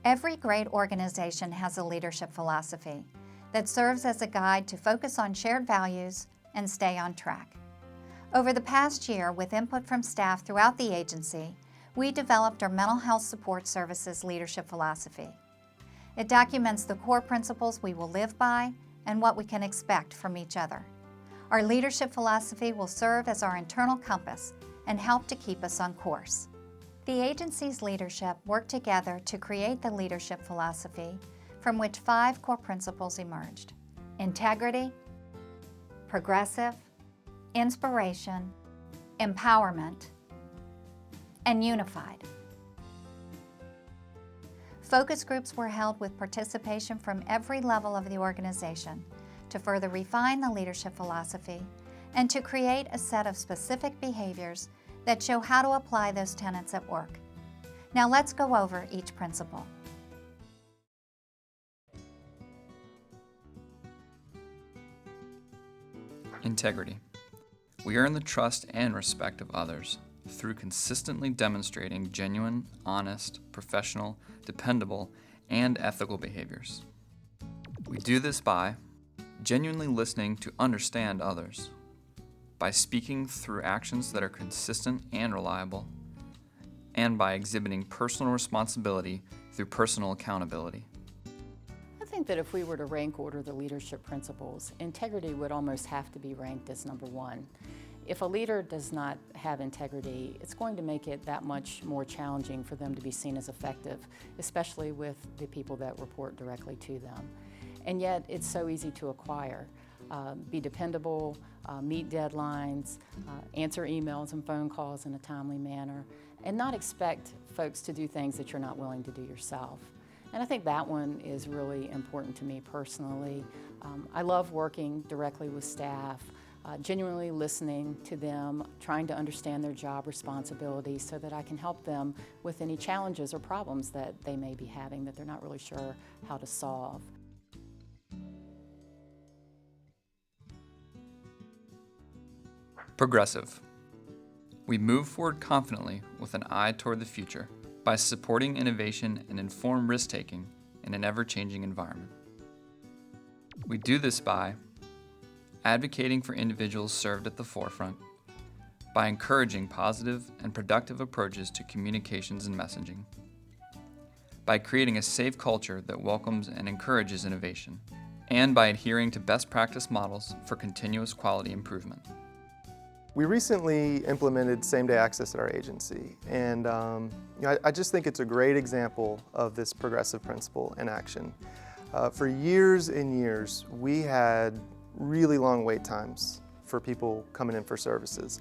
Every great organization has a leadership philosophy that serves as a guide to focus on shared values and stay on track. Over the past year, with input from staff throughout the agency, we developed our Mental Health Support Services leadership philosophy. It documents the core principles we will live by and what we can expect from each other. Our leadership philosophy will serve as our internal compass and help to keep us on course. The agency's leadership worked together to create the leadership philosophy from which 5 core principles emerged: integrity, progressive, inspiration, empowerment, and unified. Focus groups were held with participation from every level of the organization to further refine the leadership philosophy and to create a set of specific behaviors that show how to apply those tenets at work. Now let's go over each principle. Integrity. We earn the trust and respect of others through consistently demonstrating genuine, honest, professional, dependable, and ethical behaviors. We do this by genuinely listening to understand others, by speaking through actions that are consistent and reliable, and by exhibiting personal responsibility through personal accountability. I think that if we were to rank order the leadership principles, integrity would almost have to be ranked as number 1. If a leader does not have integrity, it's going to make it that much more challenging for them to be seen as effective, especially with the people that report directly to them. And yet, it's so easy to acquire. Be dependable, meet deadlines, answer emails and phone calls in a timely manner, and not expect folks to do things that you're not willing to do yourself. And I think that one is really important to me personally. I love working directly with staff, genuinely listening to them, trying to understand their job responsibilities so that I can help them with any challenges or problems that they may be having that they're not really sure how to solve. Progressive. We move forward confidently with an eye toward the future by supporting innovation and informed risk-taking in an ever-changing environment. We do this by advocating for individuals served at the forefront, by encouraging positive and productive approaches to communications and messaging, by creating a safe culture that welcomes and encourages innovation, and by adhering to best practice models for continuous quality improvement. We recently implemented same-day access at our agency, and I just think it's a great example of this progressive principle in action. For years and years, we had really long wait times for people coming in for services.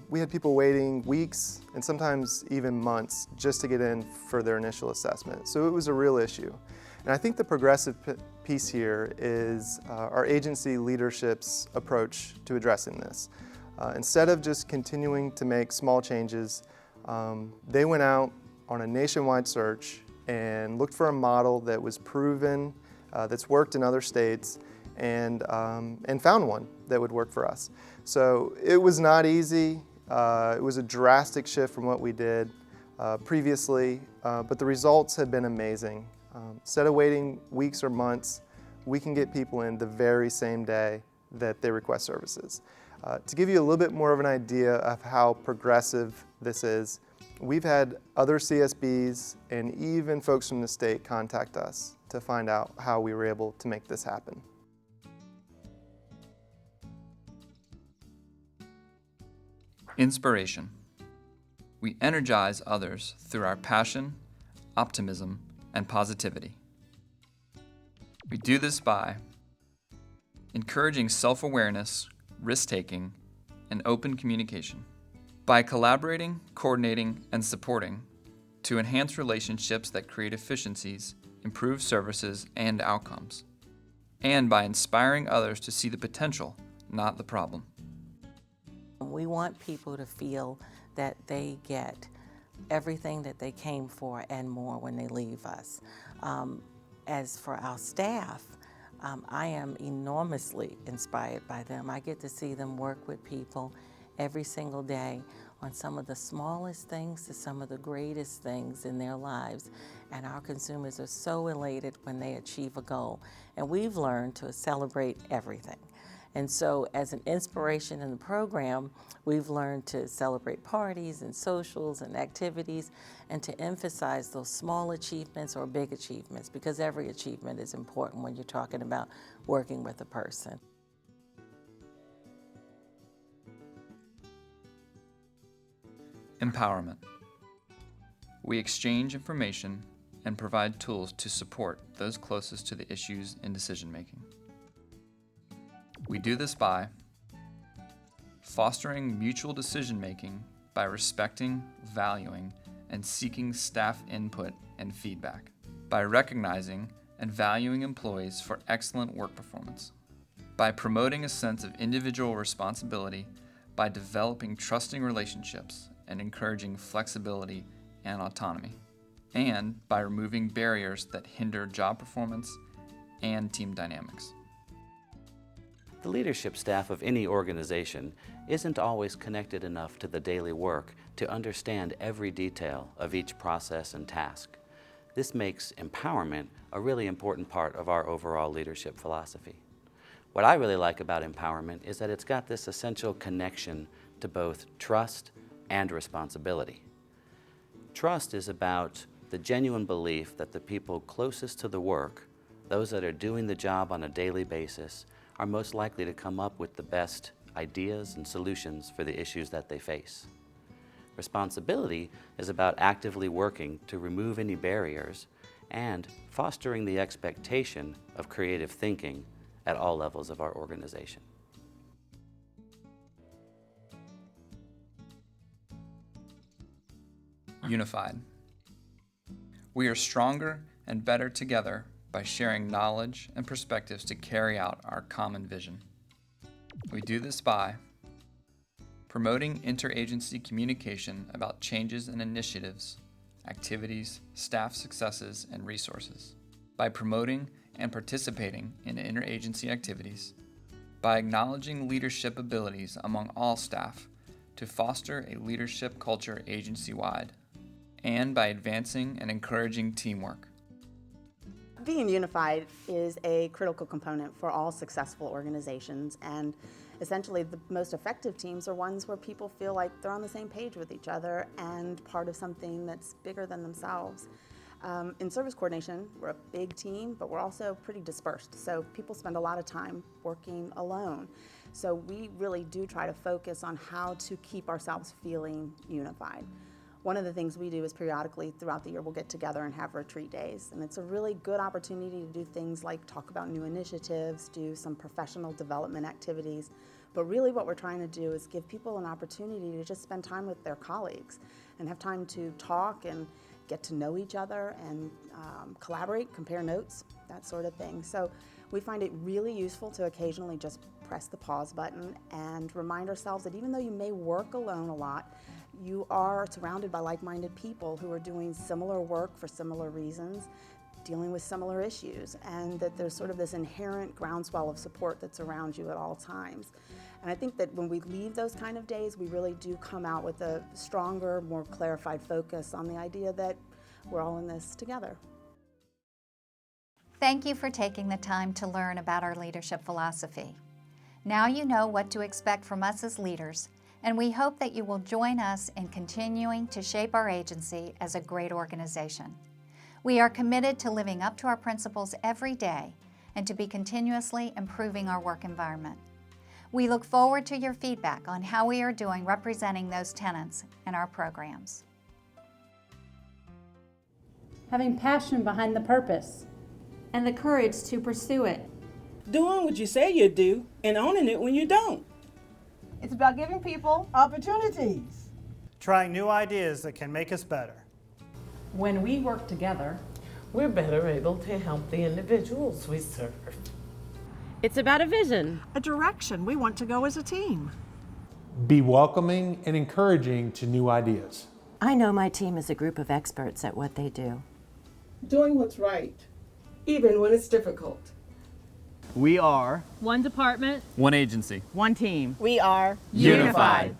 We had people waiting weeks and sometimes even months just to get in for their initial assessment, so it was a real issue. And I think the progressive piece here is our agency leadership's approach to addressing this. Instead of just continuing to make small changes, they went out on a nationwide search and looked for a model that was proven, that's worked in other states, and found one that would work for us. So it was not easy. It was a drastic shift from what we did previously, but the results have been amazing. Instead of waiting weeks or months, we can get people in the very same day that they request services. To give you a little bit more of an idea of how progressive this is, we've had other CSBs and even folks from the state contact us to find out how we were able to make this happen. Inspiration. We energize others through our passion, optimism, and positivity. We do this by encouraging self-awareness, risk-taking, and open communication. By collaborating, coordinating, and supporting to enhance relationships that create efficiencies, improve services and outcomes. And by inspiring others to see the potential, not the problem. We want people to feel that they get everything that they came for and more when they leave us. As for our staff, I am enormously inspired by them. I get to see them work with people every single day on some of the smallest things to some of the greatest things in their lives. And our consumers are so elated when they achieve a goal. And we've learned to celebrate everything. And so as an inspiration in the program, we've learned to celebrate parties and socials and activities and to emphasize those small achievements or big achievements, because every achievement is important when you're talking about working with a person. Empowerment. We exchange information and provide tools to support those closest to the issues in decision-making. We do this by fostering mutual decision-making by respecting, valuing, and seeking staff input and feedback, by recognizing and valuing employees for excellent work performance, by promoting a sense of individual responsibility, by developing trusting relationships and encouraging flexibility and autonomy, and by removing barriers that hinder job performance and team dynamics. The leadership staff of any organization isn't always connected enough to the daily work to understand every detail of each process and task. This makes empowerment a really important part of our overall leadership philosophy. What I really like about empowerment is that it's got this essential connection to both trust and responsibility. Trust is about the genuine belief that the people closest to the work, those that are doing the job on a daily basis, are most likely to come up with the best ideas and solutions for the issues that they face. Responsibility is about actively working to remove any barriers and fostering the expectation of creative thinking at all levels of our organization. Unified. We are stronger and better together by sharing knowledge and perspectives to carry out our common vision. We do this by promoting interagency communication about changes and initiatives, activities, staff successes, and resources, by promoting and participating in interagency activities, by acknowledging leadership abilities among all staff to foster a leadership culture agency-wide, and by advancing and encouraging teamwork. Being unified is a critical component for all successful organizations, and essentially the most effective teams are ones where people feel like they're on the same page with each other and part of something that's bigger than themselves. In service coordination, we're a big team, but we're also pretty dispersed, so people spend a lot of time working alone. So we really do try to focus on how to keep ourselves feeling unified. One of the things we do is periodically throughout the year we'll get together and have retreat days, and it's a really good opportunity to do things like talk about new initiatives, do some professional development activities, but really what we're trying to do is give people an opportunity to just spend time with their colleagues and have time to talk and get to know each other and collaborate, compare notes, that sort of thing. So we find it really useful to occasionally just press the pause button and remind ourselves that even though you may work alone a lot, you are surrounded by like-minded people who are doing similar work for similar reasons, dealing with similar issues, and that there's sort of this inherent groundswell of support that's around you at all times. And I think that when we leave those kind of days, we really do come out with a stronger, more clarified focus on the idea that we're all in this together. Thank you for taking the time to learn about our leadership philosophy. Now you know what to expect from us as leaders, and we hope that you will join us in continuing to shape our agency as a great organization. We are committed to living up to our principles every day and to be continuously improving our work environment. We look forward to your feedback on how we are doing representing those tenets in our programs. Having passion behind the purpose and the courage to pursue it. Doing what you say you do and owning it when you don't. It's about giving people opportunities. Trying new ideas that can make us better. When we work together, we're better able to help the individuals we serve. It's about a vision. A direction we want to go as a team. Be welcoming and encouraging to new ideas. I know my team is a group of experts at what they do. Doing what's right, even when it's difficult. We are one department, one agency, one team. We are unified.